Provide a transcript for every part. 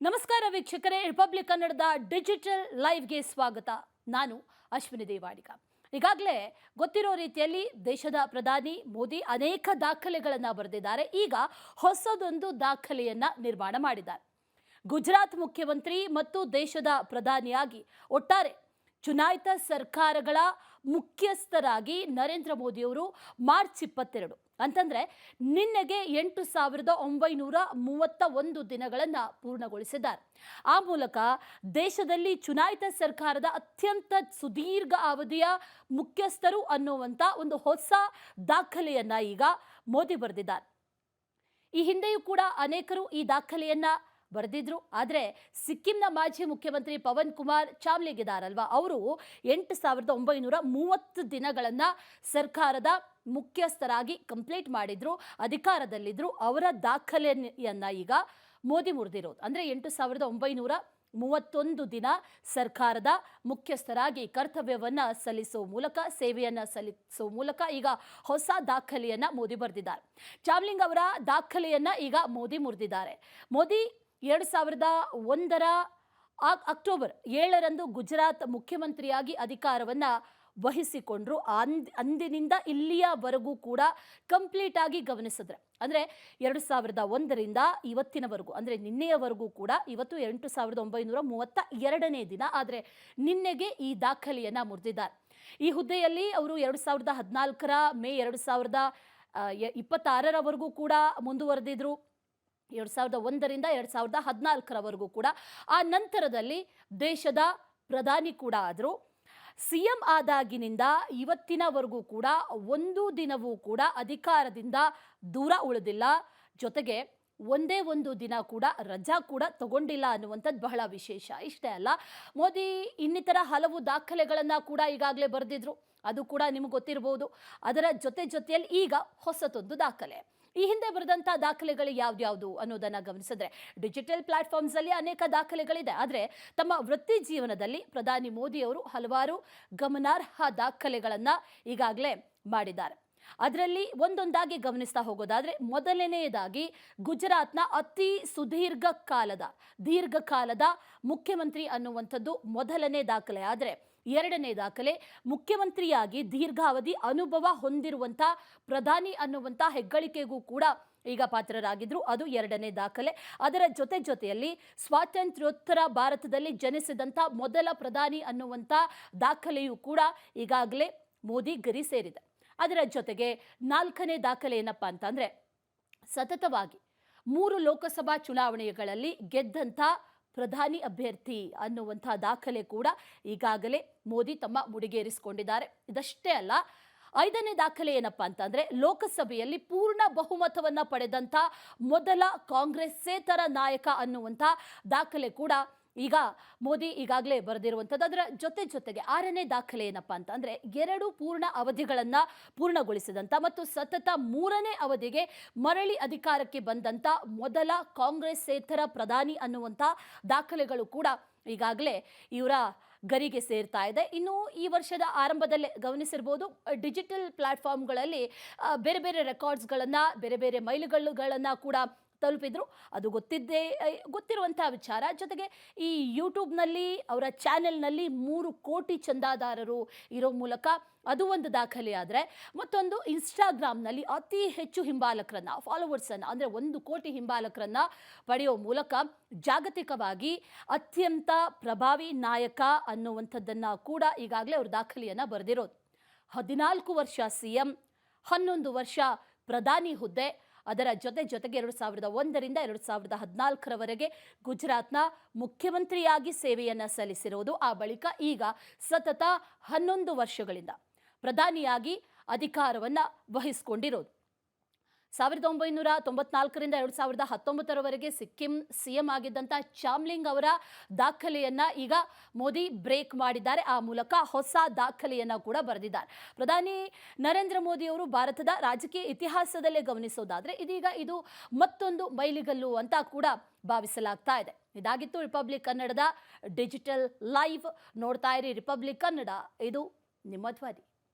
ನಮಸ್ಕಾರ ವೀಕ್ಷಕರೇ, ರಿಪಬ್ಲಿಕ್ ಕನ್ನಡದ ಡಿಜಿಟಲ್ ಲೈವ್ಗೆ ಸ್ವಾಗತ. ನಾನು ಅಶ್ವಿನಿ ದೇವಾಡಿಗ. ಈಗಾಗಲೇ ಗೊತ್ತಿರೋ ರೀತಿಯಲ್ಲಿ ದೇಶದ ಪ್ರಧಾನಿ ಮೋದಿ ಅನೇಕ ದಾಖಲೆಗಳನ್ನು ಬರೆದಿದ್ದಾರೆ. ಈಗ ಹೊಸದೊಂದು ದಾಖಲೆಯನ್ನ ನಿರ್ಮಾಣ ಮಾಡಿದ್ದಾರೆ. ಗುಜರಾತ್ ಮುಖ್ಯಮಂತ್ರಿ ಮತ್ತು ದೇಶದ ಪ್ರಧಾನಿಯಾಗಿ ಒಟ್ಟಾರೆ ಚುನಾಯಿತ ಸರ್ಕಾರಗಳ ಮುಖ್ಯಸ್ಥರಾಗಿ ನರೇಂದ್ರ ಮೋದಿಯವರು ಮಾರ್ಚ್ 22 ಅಂತಂದ್ರೆ ನಿನ್ನೆಗೆ 8,931 ದಿನಗಳನ್ನು ಪೂರ್ಣಗೊಳಿಸಿದ್ದಾರೆ. ಆ ಮೂಲಕ ದೇಶದಲ್ಲಿ ಚುನಾಯಿತ ಸರ್ಕಾರದ ಅತ್ಯಂತ ಸುದೀರ್ಘ ಅವಧಿಯ ಮುಖ್ಯಸ್ಥರು ಅನ್ನುವಂಥ ಒಂದು ಹೊಸ ದಾಖಲೆಯನ್ನ ಈಗ ಮೋದಿ ಬರೆದಿದ್ದಾರೆ. ಈ ಹಿಂದೆಯೂ ಕೂಡ ಅನೇಕರು ಈ ದಾಖಲೆಯನ್ನ ಬರೆದಿದ್ರು. ಆದರೆ ಸಿಕ್ಕಿಂನ ಮಾಜಿ ಮುಖ್ಯಮಂತ್ರಿ ಪವನ್ ಕುಮಾರ್ ಚಾಮ್ಲಿಗಿದಾರಲ್ವಾ, ಅವರು 8,930 ದಿನಗಳನ್ನು ಸರ್ಕಾರದ ಮುಖ್ಯಸ್ಥರಾಗಿ ಕಂಪ್ಲೀಟ್ ಮಾಡಿದ್ರು, ಅಧಿಕಾರದಲ್ಲಿದ್ರು. ಅವರ ದಾಖಲೆಯನ್ನ ಈಗ ಮೋದಿ ಮುರಿದಿರೋದು. ಅಂದರೆ 8,931 ದಿನ ಸರ್ಕಾರದ ಮುಖ್ಯಸ್ಥರಾಗಿ ಕರ್ತವ್ಯವನ್ನ ಸಲ್ಲಿಸುವ ಮೂಲಕ, ಸೇವೆಯನ್ನ ಸಲ್ಲಿಸುವ ಮೂಲಕ ಈಗ ಹೊಸ ದಾಖಲೆಯನ್ನ ಮೋದಿ ಬರೆದಿದ್ದಾರೆ. ಚಾಮ್ಲಿಂಗ್ ಅವರ ದಾಖಲೆಯನ್ನ ಈಗ ಮೋದಿ ಮುರಿದಿದ್ದಾರೆ. ಮೋದಿ 2001ರ ಅಕ್ಟೋಬರ್ 7ರಂದು ಗುಜರಾತ್ ಮುಖ್ಯಮಂತ್ರಿಯಾಗಿ ಅಧಿಕಾರವನ್ನು ವಹಿಸಿಕೊಂಡ್ರು. ಅಂದಿನಿಂದ ಇಲ್ಲಿಯವರೆಗೂ ಕೂಡ ಕಂಪ್ಲೀಟ್ ಆಗಿ ಗಮನಿಸಿದ್ರೆ, ಅಂದರೆ 2001ರಿಂದ ಇವತ್ತಿನವರೆಗೂ, ಅಂದರೆ ನಿನ್ನೆಯವರೆಗೂ ಕೂಡ, ಇವತ್ತು 8,932ನೇ ದಿನ. ಆದರೆ ನಿನ್ನೆಗೆ ಈ ದಾಖಲೆಯನ್ನು ಮುರಿದಿದ್ದಾರೆ. ಈ ಹುದ್ದೆಯಲ್ಲಿ ಅವರು 2014ರ ಮೇ 2026ರವರೆಗೂ ಕೂಡ ಮುಂದುವರೆದಿದ್ರು. 2001ರಿಂದ 2014ರವರೆಗೂ ಕೂಡ. ಆ ನಂತರದಲ್ಲಿ ದೇಶದ ಪ್ರಧಾನಿ ಕೂಡ ಆದರು. CM ಆದಾಗಿನಿಂದ ಇವತ್ತಿನವರೆಗೂ ಕೂಡ ಒಂದು ದಿನವೂ ಕೂಡ ಅಧಿಕಾರದಿಂದ ದೂರ ಉಳಿದಿಲ್ಲ. ಜೊತೆಗೆ ಒಂದೇ ಒಂದು ದಿನ ಕೂಡ ರಜಾ ಕೂಡ ತಗೊಂಡಿಲ್ಲ ಅನ್ನುವಂಥದ್ದು ಬಹಳ ವಿಶೇಷ. ಇಷ್ಟೇ ಅಲ್ಲ, ಮೋದಿ ಇನ್ನಿತರ ಹಲವು ದಾಖಲೆಗಳನ್ನು ಕೂಡ ಈಗಾಗಲೇ ಬರೆದಿದ್ರು. ಅದು ಕೂಡ ನಿಮಗೆ ಗೊತ್ತಿರಬಹುದು. ಅದರ ಜೊತೆಯಲ್ಲಿ ಈಗ ಹೊಸತೊಂದು ದಾಖಲೆ. ಈ ಹಿಂದೆ ಬರೆದಂಥ ದಾಖಲೆಗಳು ಯಾವ್ದ್ಯಾವುದು ಅನ್ನೋದನ್ನು ಗಮನಿಸಿದ್ರೆ, ಡಿಜಿಟಲ್ ಪ್ಲಾಟ್ಫಾರ್ಮ್ಸಲ್ಲಿ ಅನೇಕ ದಾಖಲೆಗಳಿದೆ. ಆದರೆ ತಮ್ಮ ವೃತ್ತಿ ಜೀವನದಲ್ಲಿ ಪ್ರಧಾನಿ ಮೋದಿಯವರು ಹಲವಾರು ಗಮನಾರ್ಹ ದಾಖಲೆಗಳನ್ನು ಈಗಾಗಲೇ ಮಾಡಿದ್ದಾರೆ. ಅದರಲ್ಲಿ ಒಂದೊಂದಾಗಿ ಗಮನಿಸ್ತಾ ಹೋಗೋದಾದರೆ, ಮೊದಲನೆಯದಾಗಿ ಗುಜರಾತ್ನ ಅತಿ ದೀರ್ಘಕಾಲದ ಮುಖ್ಯಮಂತ್ರಿ ಅನ್ನುವಂಥದ್ದು ಮೊದಲನೇ ದಾಖಲೆ. ಆದರೆ ಎರಡನೇ ದಾಖಲೆ, ಮುಖ್ಯಮಂತ್ರಿಯಾಗಿ ದೀರ್ಘಾವಧಿ ಅನುಭವ ಹೊಂದಿರುವಂಥ ಪ್ರಧಾನಿ ಅನ್ನುವಂಥ ಹೆಗ್ಗಳಿಕೆಗೂ ಕೂಡ ಈಗ ಪಾತ್ರರಾಗಿದ್ರು. ಅದು ಎರಡನೇ ದಾಖಲೆ. ಅದರ ಜೊತೆಯಲ್ಲಿ ಸ್ವಾತಂತ್ರ್ಯೋತ್ತರ ಭಾರತದಲ್ಲಿ ಜನಿಸಿದಂಥ ಮೊದಲ ಪ್ರಧಾನಿ ಅನ್ನುವಂಥ ದಾಖಲೆಯೂ ಕೂಡ ಈಗಾಗಲೇ ಮೋದಿ ಗರಿ ಸೇರಿದೆ. ಅದರ ಜೊತೆಗೆ ನಾಲ್ಕನೇ ದಾಖಲೆ ಏನಪ್ಪ ಅಂತಂದರೆ, ಸತತವಾಗಿ 3 ಲೋಕಸಭಾ ಚುನಾವಣೆಗಳಲ್ಲಿ ಗೆದ್ದಂಥ ಪ್ರಧಾನಿ ಅಭ್ಯರ್ಥಿ ಅನ್ನುವಂಥ ದಾಖಲೆ ಕೂಡ ಈಗಾಗಲೇ ಮೋದಿ ತಮ್ಮ ಮುಡಿಗೇರಿಸಿಕೊಂಡಿದ್ದಾರೆ. ಇದಷ್ಟೇ ಅಲ್ಲ, 5ನೇ ದಾಖಲೆ ಏನಪ್ಪ ಅಂತಂದರೆ, ಲೋಕಸಭೆಯಲ್ಲಿ ಪೂರ್ಣ ಬಹುಮತವನ್ನು ಪಡೆದಂಥ ಮೊದಲ ಕಾಂಗ್ರೆಸ್ಸೇತರ ನಾಯಕ ಅನ್ನುವಂಥ ದಾಖಲೆ ಕೂಡ ಈಗ ಮೋದಿ ಈಗಾಗಲೇ ಬರೆದಿರುವಂಥದ್ದು. ಅದರ ಜೊತೆಗೆ 6ನೇ ದಾಖಲೆ ಏನಪ್ಪ ಅಂತಂದರೆ, 2 ಪೂರ್ಣ ಅವಧಿಗಳನ್ನು ಪೂರ್ಣಗೊಳಿಸಿದಂಥ ಮತ್ತು ಸತತ 3ನೇ ಅವಧಿಗೆ ಮರಳಿ ಅಧಿಕಾರಕ್ಕೆ ಬಂದಂಥ ಮೊದಲ ಕಾಂಗ್ರೆಸ್ಸೇತರ ಪ್ರಧಾನಿ ಅನ್ನುವಂಥ ದಾಖಲೆಗಳು ಕೂಡ ಈಗಾಗಲೇ ಇವರ ಗರಿಗೆ ಸೇರ್ತಾ ಇದೆ. ಇನ್ನು ಈ ವರ್ಷದ ಆರಂಭದಲ್ಲೇ ಗಮನಿಸಿರ್ಬೋದು, ಡಿಜಿಟಲ್ ಪ್ಲಾಟ್ಫಾರ್ಮ್ಗಳಲ್ಲಿ ಬೇರೆ ಬೇರೆ ರೆಕಾರ್ಡ್ಸ್ಗಳನ್ನು, ಬೇರೆ ಮೈಲುಗಲ್ಲುಗಳನ್ನು ಕೂಡ ತಲುಪಿದ್ರು. ಅದು ಗೊತ್ತಿರುವಂಥ ವಿಚಾರ. ಜೊತೆಗೆ ಈ ಯೂಟ್ಯೂಬ್ನಲ್ಲಿ ಅವರ ಚಾನೆಲ್ನಲ್ಲಿ 3 ಕೋಟಿ ಚಂದಾದಾರರು ಇರೋ ಮೂಲಕ ಅದು ಒಂದು ದಾಖಲೆ. ಆದರೆ ಮತ್ತೊಂದು, ಇನ್ಸ್ಟಾಗ್ರಾಮ್ನಲ್ಲಿ ಅತಿ ಹೆಚ್ಚು ಹಿಂಬಾಲಕರನ್ನು, ಫಾಲೋವರ್ಸನ್ನು, ಅಂದರೆ 1 ಕೋಟಿ ಹಿಂಬಾಲಕರನ್ನು ಪಡೆಯೋ ಮೂಲಕ ಜಾಗತಿಕವಾಗಿ ಅತ್ಯಂತ ಪ್ರಭಾವಿ ನಾಯಕ ಅನ್ನುವಂಥದ್ದನ್ನು ಕೂಡ ಈಗಾಗಲೇ ಅವರು ದಾಖಲೆಯನ್ನು ಬರೆದಿರೋದು. 14 ವರ್ಷ CM, 11 ವರ್ಷ ಪ್ರಧಾನಿ ಹುದ್ದೆ. ಅದರ ಜೊತೆಗೆ 2001ರಿಂದ 2014ರವರೆಗೆ ಗುಜರಾತ್ನ ಮುಖ್ಯಮಂತ್ರಿಯಾಗಿ ಸೇವೆಯನ್ನು ಸಲ್ಲಿಸಿರೋದು. ಆ ಬಳಿಕ ಈಗ ಸತತ 11 ವರ್ಷಗಳಿಂದ ಪ್ರಧಾನಿಯಾಗಿ ಅಧಿಕಾರವನ್ನು ವಹಿಸಿಕೊಂಡಿರೋದು. 1994ರಿಂದ 2019ರವರೆಗೆ ಸಿಕ್ಕಿಂ CM ಆಗಿದ್ದಂಥ ಚಾಮ್ಲಿಂಗ್ ಅವರ ದಾಖಲೆಯನ್ನು ಈಗ ಮೋದಿ ಬ್ರೇಕ್ ಮಾಡಿದ್ದಾರೆ. ಆ ಮೂಲಕ ಹೊಸ ದಾಖಲೆಯನ್ನು ಕೂಡ ಬರೆದಿದ್ದಾರೆ. ಪ್ರಧಾನಿ ನರೇಂದ್ರ ಮೋದಿಯವರು ಭಾರತದ ರಾಜಕೀಯ ಇತಿಹಾಸದಲ್ಲೇ ಗಮನಿಸೋದಾದರೆ ಇದೀಗ ಇದು ಮತ್ತೊಂದು ಮೈಲಿಗಲ್ಲು ಅಂತ ಕೂಡ ಭಾವಿಸಲಾಗ್ತಾ ಇದೆ. ಇದಾಗಿತ್ತು ರಿಪಬ್ಲಿಕ್ ಕನ್ನಡದ ಡಿಜಿಟಲ್ ಲೈವ್. ನೋಡ್ತಾ ಇರಿ ರಿಪಬ್ಲಿಕ್ ಕನ್ನಡ, ಇದು ನಿಮ್ಮ ಧ್ವನಿ.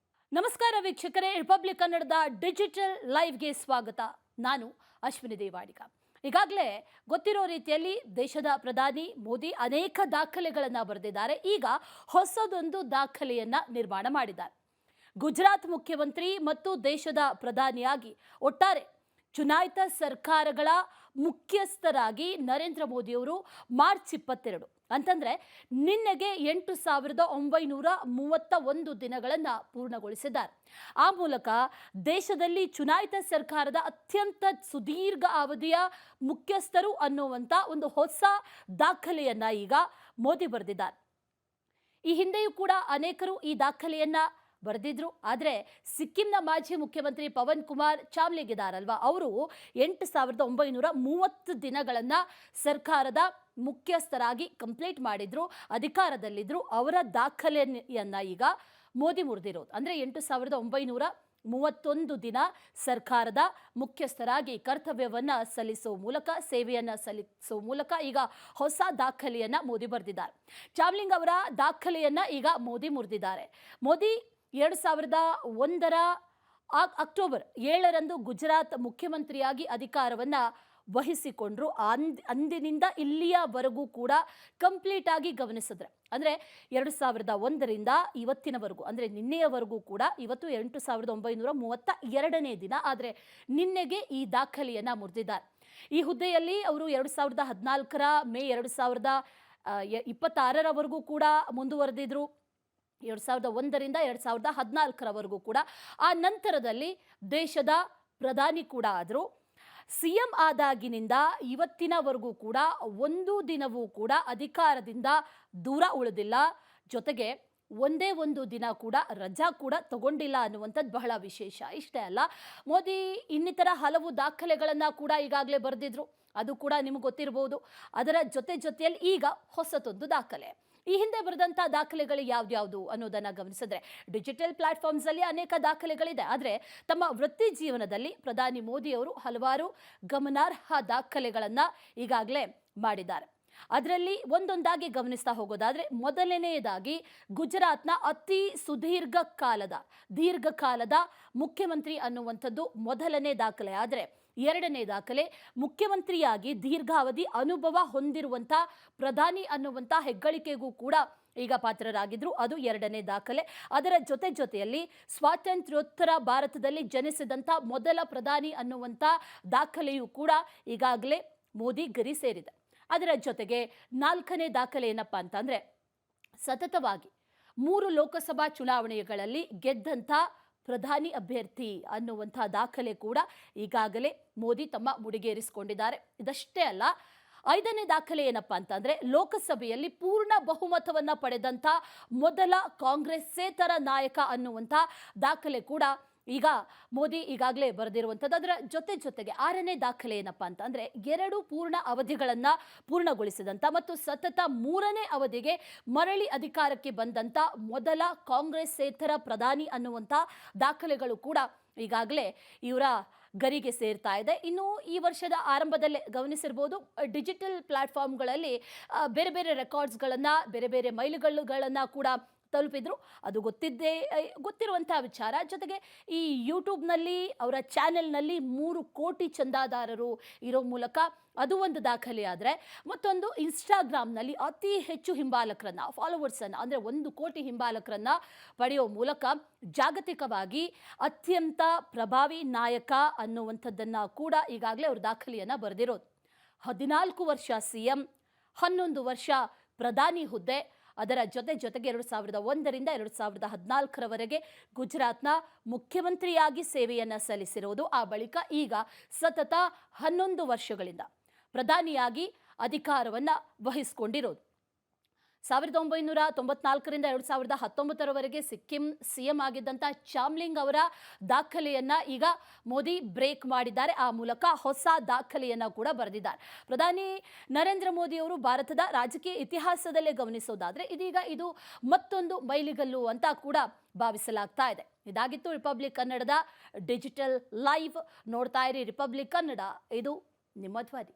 ನಮಸ್ಕಾರ ವೀಕ್ಷಕರೇ, ರಿಪಬ್ಲಿಕ್ ಕನ್ನಡದ ಡಿಜಿಟಲ್ ಲೈವ್ಗೆ ಸ್ವಾಗತ. ನಾನು ಅಶ್ವಿನಿ ದೇವಾಡಿಗ. ಈಗಾಗಲೇ ಗೊತ್ತಿರೋ ರೀತಿಯಲ್ಲಿ ದೇಶದ ಪ್ರಧಾನಿ ಮೋದಿ ಅನೇಕ ದಾಖಲೆಗಳನ್ನು ಬರೆದಿದ್ದಾರೆ. ಈಗ ಹೊಸದೊಂದು ದಾಖಲೆಯನ್ನ ನಿರ್ಮಾಣ ಮಾಡಿದ್ದಾರೆ. ಗುಜರಾತ್ ಮುಖ್ಯಮಂತ್ರಿ ಮತ್ತು ದೇಶದ ಪ್ರಧಾನಿಯಾಗಿ ಒಟ್ಟಾರೆ ಚುನಾಯಿತ ಸರ್ಕಾರಗಳ ಮುಖ್ಯಸ್ಥರಾಗಿ ನರೇಂದ್ರ ಮೋದಿಯವರು ಮಾರ್ಚ್ 22 ಅಂತಂದ್ರೆ ನಿನ್ನೆಗೆ 8,931 ದಿನಗಳನ್ನು ಪೂರ್ಣಗೊಳಿಸಿದ್ದಾರೆ. ಆ ಮೂಲಕ ದೇಶದಲ್ಲಿ ಚುನಾಯಿತ ಸರ್ಕಾರದ ಅತ್ಯಂತ ಸುದೀರ್ಘ ಅವಧಿಯ ಮುಖ್ಯಸ್ಥರು ಅನ್ನುವಂಥ ಒಂದು ಹೊಸ ದಾಖಲೆಯನ್ನ ಈಗ ಮೋದಿ ಬರೆದಿದ್ದಾರೆ. ಈ ಹಿಂದೆಯೂ ಕೂಡ ಅನೇಕರು ಈ ದಾಖಲೆಯನ್ನ ಬರೆದಿದ್ರು. ಆದರೆ ಸಿಕ್ಕಿಂನ ಮಾಜಿ ಮುಖ್ಯಮಂತ್ರಿ ಪವನ್ ಕುಮಾರ್ ಚಾಮ್ಲಿಗಿದಾರಲ್ವಾ, ಅವರು 8,930 ದಿನಗಳನ್ನು ಸರ್ಕಾರದ ಮುಖ್ಯಸ್ಥರಾಗಿ ಕಂಪ್ಲೀಟ್ ಮಾಡಿದ್ರು, ಅಧಿಕಾರದಲ್ಲಿದ್ರು. ಅವರ ದಾಖಲೆಯನ್ನ ಈಗ ಮೋದಿ ಮುರಿದಿರೋದು. ಅಂದರೆ 8,931 ದಿನ ಸರ್ಕಾರದ ಮುಖ್ಯಸ್ಥರಾಗಿ ಕರ್ತವ್ಯವನ್ನ ಸಲ್ಲಿಸುವ ಮೂಲಕ, ಸೇವೆಯನ್ನ ಸಲ್ಲಿಸುವ ಮೂಲಕ ಈಗ ಹೊಸ ದಾಖಲೆಯನ್ನ ಮೋದಿ ಬರೆದಿದ್ದಾರೆ. ಚಾಮ್ಲಿಂಗ್ ಅವರ ದಾಖಲೆಯನ್ನ ಈಗ ಮೋದಿ ಮುರಿದಿದ್ದಾರೆ. ಮೋದಿ 2001ರ ಅಕ್ಟೋಬರ್ 7ರಂದು ಗುಜರಾತ್ ಮುಖ್ಯಮಂತ್ರಿಯಾಗಿ ಅಧಿಕಾರವನ್ನ ವಹಿಸಿಕೊಂಡ್ರು. ಅಂದಿನಿಂದ ಇಲ್ಲಿಯವರೆಗೂ ಕೂಡ ಕಂಪ್ಲೀಟ್ ಆಗಿ ಗಮನಿಸಿದ್ರೆ, ಅಂದರೆ 2001ರಿಂದ ಇವತ್ತಿನವರೆಗೂ, ಅಂದರೆ ನಿನ್ನೆಯವರೆಗೂ ಕೂಡ, ಇವತ್ತು 8,932ನೇ ದಿನ, ಆದರೆ ನಿನ್ನೆಗೆ ಈ ದಾಖಲೆಯನ್ನ ಮುರಿದಿದ್ದಾರೆ. ಈ ಹುದ್ದೆಯಲ್ಲಿ ಅವರು 2014ರ ಮೇ 2026ರವರೆಗೂ ಕೂಡ ಮುಂದುವರೆದಿದ್ರು. 2001ರಿಂದ 2014ರವರೆಗೂ ಕೂಡ. ಆ ನಂತರದಲ್ಲಿ ದೇಶದ ಪ್ರಧಾನಿ ಕೂಡ ಆದರು. CM ಆದಾಗಿನಿಂದ ಇವತ್ತಿನವರೆಗೂ ಕೂಡ ಒಂದು ದಿನವೂ ಕೂಡ ಅಧಿಕಾರದಿಂದ ದೂರ ಉಳಿದಿಲ್ಲ. ಜೊತೆಗೆ ಒಂದೇ ಒಂದು ದಿನ ಕೂಡ ರಜಾ ಕೂಡ ತಗೊಂಡಿಲ್ಲ ಅನ್ನುವಂಥದ್ದು ಬಹಳ ವಿಶೇಷ. ಇಷ್ಟೇ ಅಲ್ಲ, ಮೋದಿ ಇನ್ನಿತರ ಹಲವು ದಾಖಲೆಗಳನ್ನು ಕೂಡ ಈಗಾಗಲೇ ಬರೆದಿದ್ರು. ಅದು ಕೂಡ ನಿಮಗೆ ಗೊತ್ತಿರಬಹುದು. ಅದರ ಜೊತೆಯಲ್ಲಿ ಈಗ ಹೊಸತೊಂದು ದಾಖಲೆ. ಈ ಹಿಂದೆ ಬರೆದಂಥ ದಾಖಲೆಗಳು ಯಾವ್ದ್ಯಾವುದು ಅನ್ನೋದನ್ನು ಗಮನಿಸಿದ್ರೆ, ಡಿಜಿಟಲ್ ಪ್ಲಾಟ್ಫಾರ್ಮ್ಸಲ್ಲಿ ಅನೇಕ ದಾಖಲೆಗಳಿದೆ. ಆದರೆ ತಮ್ಮ ವೃತ್ತಿ ಜೀವನದಲ್ಲಿ ಪ್ರಧಾನಿ ಮೋದಿಯವರು ಹಲವಾರು ಗಮನಾರ್ಹ ದಾಖಲೆಗಳನ್ನು ಈಗಾಗಲೇ ಮಾಡಿದ್ದಾರೆ. ಅದರಲ್ಲಿ ಒಂದೊಂದಾಗಿ ಗಮನಿಸ್ತಾ ಹೋಗೋದಾದರೆ, ಮೊದಲನೆಯದಾಗಿ ಗುಜರಾತ್ನ ಅತಿ ದೀರ್ಘಕಾಲದ ಮುಖ್ಯಮಂತ್ರಿ ಅನ್ನುವಂಥದ್ದು ಮೊದಲನೇ ದಾಖಲೆ. ಆದರೆ ಎರಡನೇ ದಾಖಲೆ, ಮುಖ್ಯಮಂತ್ರಿಯಾಗಿ ದೀರ್ಘಾವಧಿ ಅನುಭವ ಹೊಂದಿರುವಂಥ ಪ್ರಧಾನಿ ಅನ್ನುವಂಥ ಹೆಗ್ಗಳಿಕೆಗೂ ಕೂಡ ಈಗ ಪಾತ್ರರಾಗಿದ್ರು. ಅದು ಎರಡನೇ ದಾಖಲೆ. ಅದರ ಜೊತೆಯಲ್ಲಿ ಸ್ವಾತಂತ್ರ್ಯೋತ್ತರ ಭಾರತದಲ್ಲಿ ಜನಿಸಿದಂಥ ಮೊದಲ ಪ್ರಧಾನಿ ಅನ್ನುವಂಥ ದಾಖಲೆಯೂ ಕೂಡ ಈಗಾಗಲೇ ಮೋದಿ ಗರಿ ಸೇರಿದೆ. ಅದರ ಜೊತೆಗೆ ನಾಲ್ಕನೇ ದಾಖಲೆ ಏನಪ್ಪ ಅಂತಂದರೆ, ಸತತವಾಗಿ 3 ಲೋಕಸಭಾ ಚುನಾವಣೆಗಳಲ್ಲಿ ಗೆದ್ದಂಥ ಪ್ರಧಾನಿ ಅಭ್ಯರ್ಥಿ ಅನ್ನುವಂಥ ದಾಖಲೆ ಕೂಡ ಈಗಾಗಲೇ ಮೋದಿ ತಮ್ಮ ಮುಡಿಗೇರಿಸಿಕೊಂಡಿದ್ದಾರೆ. ಇದಷ್ಟೇ ಅಲ್ಲ, 5ನೇ ದಾಖಲೆ ಏನಪ್ಪ ಅಂತಂದರೆ, ಲೋಕಸಭೆಯಲ್ಲಿ ಪೂರ್ಣ ಬಹುಮತವನ್ನು ಪಡೆದಂಥ ಮೊದಲ ಕಾಂಗ್ರೆಸ್ಸೇತರ ನಾಯಕ ಅನ್ನುವಂಥ ದಾಖಲೆ ಕೂಡ ಈಗ ಮೋದಿ ಈಗಾಗಲೇ ಬರೆದಿರುವಂಥದ್ದು. ಅದರ ಜೊತೆಗೆ 6ನೇ ದಾಖಲೆ ಏನಪ್ಪ ಅಂತಂದರೆ, 2 ಪೂರ್ಣ ಅವಧಿಗಳನ್ನು ಪೂರ್ಣಗೊಳಿಸಿದಂಥ ಮತ್ತು ಸತತ 3ನೇ ಅವಧಿಗೆ ಮರಳಿ ಅಧಿಕಾರಕ್ಕೆ ಬಂದಂಥ ಮೊದಲ ಕಾಂಗ್ರೆಸ್ಸೇತರ ಪ್ರಧಾನಿ ಅನ್ನುವಂಥ ದಾಖಲೆಗಳು ಕೂಡ ಈಗಾಗಲೇ ಇವರ ಗರಿಗೆ ಸೇರ್ತಾ ಇದೆ. ಇನ್ನು ಈ ವರ್ಷದ ಆರಂಭದಲ್ಲೇ ಗಮನಿಸಿರ್ಬೋದು, ಡಿಜಿಟಲ್ ಪ್ಲಾಟ್ಫಾರ್ಮ್ಗಳಲ್ಲಿ ಬೇರೆ ಬೇರೆ ರೆಕಾರ್ಡ್ಸ್ಗಳನ್ನು, ಬೇರೆ ಬೇರೆ ಮೈಲುಗಲ್ಲುಗಳನ್ನು ಕೂಡ ತಲುಪಿದ್ರು. ಅದು ಗೊತ್ತಿರುವಂಥ ವಿಚಾರ. ಜೊತೆಗೆ ಈ ಯೂಟ್ಯೂಬ್ನಲ್ಲಿ ಅವರ ಚಾನೆಲ್ನಲ್ಲಿ 3 ಕೋಟಿ ಚಂದಾದಾರರು ಇರೋ ಮೂಲಕ ಅದು ಒಂದು ದಾಖಲೆ. ಆದರೆ ಮತ್ತೊಂದು, ಇನ್ಸ್ಟಾಗ್ರಾಮ್ನಲ್ಲಿ ಅತಿ ಹೆಚ್ಚು ಹಿಂಬಾಲಕರನ್ನು, ಫಾಲೋವರ್ಸನ್ನು, ಅಂದರೆ 1 ಕೋಟಿ ಹಿಂಬಾಲಕರನ್ನು ಪಡೆಯೋ ಮೂಲಕ ಜಾಗತಿಕವಾಗಿ ಅತ್ಯಂತ ಪ್ರಭಾವಿ ನಾಯಕ ಅನ್ನುವಂಥದ್ದನ್ನು ಕೂಡ ಈಗಾಗಲೇ ಅವರು ದಾಖಲೆಯನ್ನು ಬರೆದಿರೋದು. 14 ವರ್ಷ CM, 11 ವರ್ಷ ಪ್ರಧಾನಿ ಹುದ್ದೆ. ಅದರ ಜೊತೆಗೆ 2001ರಿಂದ 2014ರವರೆಗೆ ಗುಜರಾತ್ನ ಮುಖ್ಯಮಂತ್ರಿಯಾಗಿ ಸೇವೆಯನ್ನು ಸಲ್ಲಿಸಿರೋದು. ಆ ಬಳಿಕ ಈಗ ಸತತ 11 ವರ್ಷಗಳಿಂದ ಪ್ರಧಾನಿಯಾಗಿ ಅಧಿಕಾರವನ್ನು ವಹಿಸಿಕೊಂಡಿರೋದು. 1994ರಿಂದ 2019ರವರೆಗೆ ಸಿಕ್ಕಿಂ CM ಆಗಿದ್ದಂಥ ಚಾಮ್ಲಿಂಗ್ ಅವರ ದಾಖಲೆಯನ್ನು ಈಗ ಮೋದಿ ಬ್ರೇಕ್ ಮಾಡಿದ್ದಾರೆ. ಆ ಮೂಲಕ ಹೊಸ ದಾಖಲೆಯನ್ನು ಕೂಡ ಬರೆದಿದ್ದಾರೆ. ಪ್ರಧಾನಿ ನರೇಂದ್ರ ಮೋದಿಯವರು ಭಾರತದ ರಾಜಕೀಯ ಇತಿಹಾಸದಲ್ಲೇ ಗಮನಿಸೋದಾದರೆ ಇದೀಗ ಇದು ಮತ್ತೊಂದು ಮೈಲಿಗಲ್ಲು ಅಂತ ಕೂಡ ಭಾವಿಸಲಾಗ್ತಾ ಇದೆ. ಇದಾಗಿತ್ತು ರಿಪಬ್ಲಿಕ್ ಕನ್ನಡದ ಡಿಜಿಟಲ್ ಲೈವ್. ನೋಡ್ತಾ ಇರಿ ರಿಪಬ್ಲಿಕ್ ಕನ್ನಡ, ಇದು ನಿಮ್ಮ ಧ್ವನಿ.